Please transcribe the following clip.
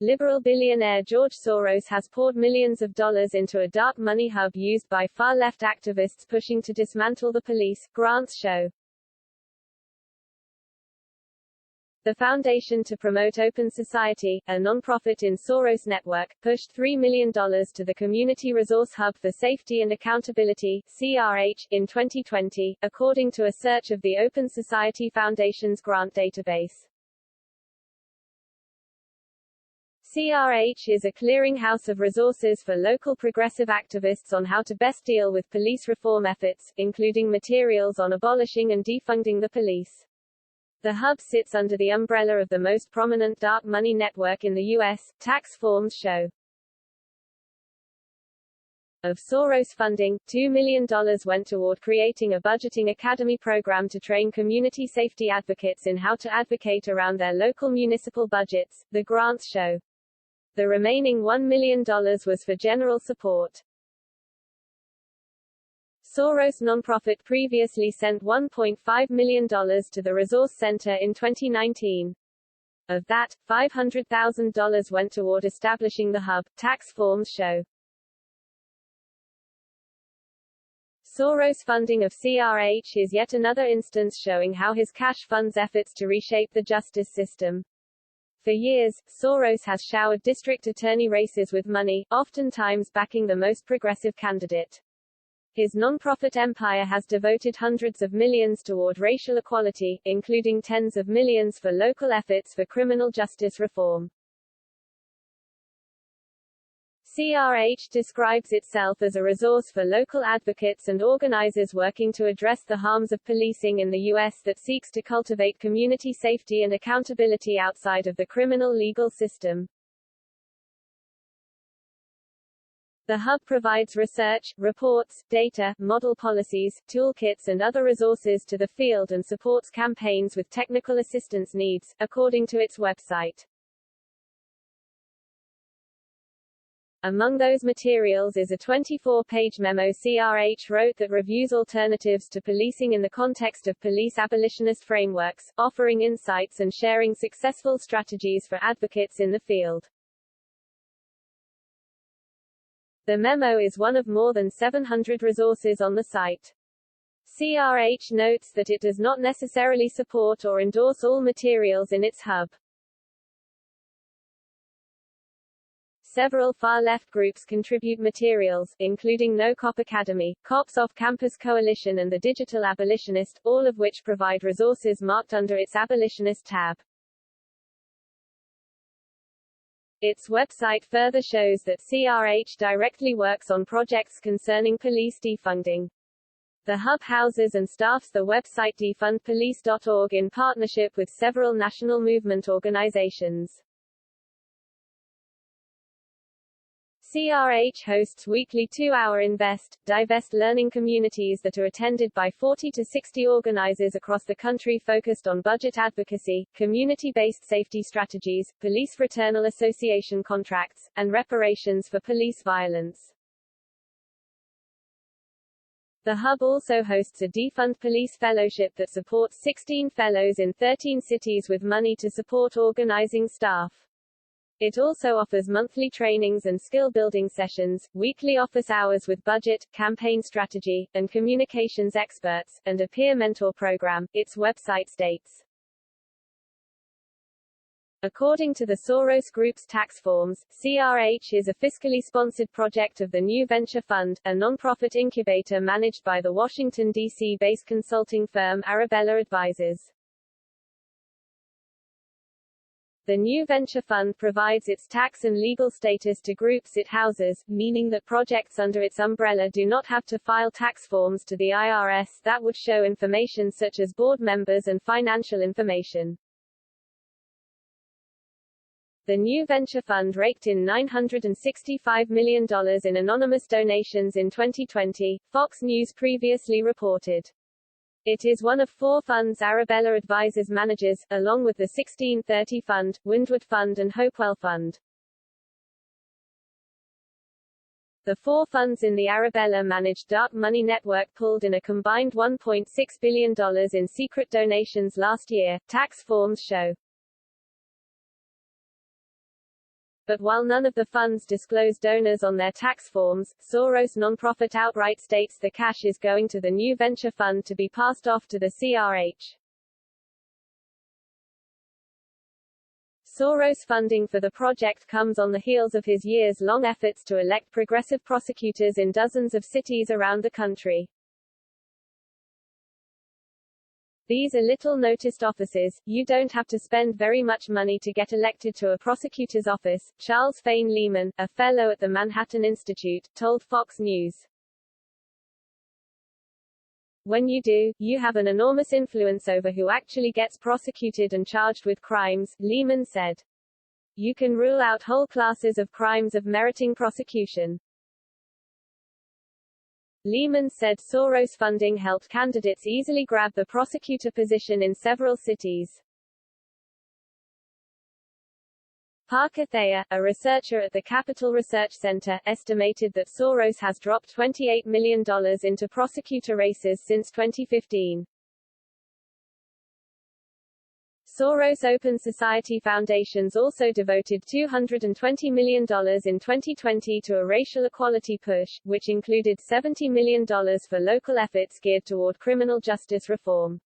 Liberal billionaire George Soros has poured millions of dollars into a dark money hub used by far-left activists pushing to dismantle the police, grants show. The Foundation to Promote Open Society, a nonprofit in Soros' network, pushed $3 million to the Community Resource Hub for Safety and Accountability (CRH) in 2020, according to a search of the Open Society Foundation's grant database. CRH is a clearinghouse of resources for local progressive activists on how to best deal with police reform efforts, including materials on abolishing and defunding the police. The hub sits under the umbrella of the most prominent dark money network in the U.S., tax forms show. Of Soros funding, $2 million went toward creating a budgeting academy program to train community safety advocates in how to advocate around their local municipal budgets, the grants show. The remaining $1 million was for general support. Soros nonprofit previously sent $1.5 million to the Resource Center in 2019. Of that, $500,000 went toward establishing the hub, tax forms show. Soros' funding of CRH is yet another instance showing how his cash funds efforts to reshape the justice system. For years, Soros has showered district attorney races with money, oftentimes backing the most progressive candidate. His nonprofit empire has devoted hundreds of millions toward racial equality, including tens of millions for local efforts for criminal justice reform. CRH describes itself as a resource for local advocates and organizers working to address the harms of policing in the U.S. that seeks to cultivate community safety and accountability outside of the criminal legal system. The hub provides research, reports, data, model policies, toolkits and other resources to the field and supports campaigns with technical assistance needs, according to its website. Among those materials is a 24-page memo CRH wrote that reviews alternatives to policing in the context of police abolitionist frameworks, offering insights and sharing successful strategies for advocates in the field. The memo is one of more than 700 resources on the site. CRH notes that it does not necessarily support or endorse all materials in its hub. Several far-left groups contribute materials, including No Cop Academy, Cops Off Campus Coalition and the Digital Abolitionist, all of which provide resources marked under its Abolitionist tab. Its website further shows that CRH directly works on projects concerning police defunding. The hub houses and staffs the website defundpolice.org in partnership with several national movement organizations. CRH hosts weekly 2-hour Invest, Divest learning communities that are attended by 40 to 60 organizers across the country focused on budget advocacy, community-based safety strategies, police fraternal association contracts, and reparations for police violence. The hub also hosts a Defund Police Fellowship that supports 16 fellows in 13 cities with money to support organizing staff. It also offers monthly trainings and skill-building sessions, weekly office hours with budget, campaign strategy, and communications experts, and a peer mentor program, its website states. According to the Soros Group's tax forms, CRH is a fiscally sponsored project of the New Venture Fund, a nonprofit incubator managed by the Washington, D.C.-based consulting firm Arabella Advisors. The New Venture Fund provides its tax and legal status to groups it houses, meaning that projects under its umbrella do not have to file tax forms to the IRS that would show information such as board members and financial information. The New Venture Fund raked in $965 million in anonymous donations in 2020, Fox News previously reported. It is one of 4 funds Arabella Advisors manages, along with the 1630 Fund, Windward Fund and Hopewell Fund. The 4 funds in the Arabella-managed dark money network pulled in a combined $1.6 billion in secret donations last year, tax forms show. But while none of the funds disclose donors on their tax forms, Soros nonprofit outright states the cash is going to the new venture fund to be passed off to the CRH. Soros' funding for the project comes on the heels of his years-long efforts to elect progressive prosecutors in dozens of cities around the country. These are little-noticed offices. You don't have to spend very much money to get elected to a prosecutor's office, Charles Fane Lehman, a fellow at the Manhattan Institute, told Fox News. When you do, you have an enormous influence over who actually gets prosecuted and charged with crimes, Lehman said. You can rule out whole classes of crimes of meriting prosecution. Lehman said Soros funding helped candidates easily grab the prosecutor position in several cities. Parker Thayer, a researcher at the Capital Research Center, estimated that Soros has dropped $28 million into prosecutor races since 2015. Soros Open Society Foundations also devoted $220 million in 2020 to a racial equality push, which included $70 million for local efforts geared toward criminal justice reform.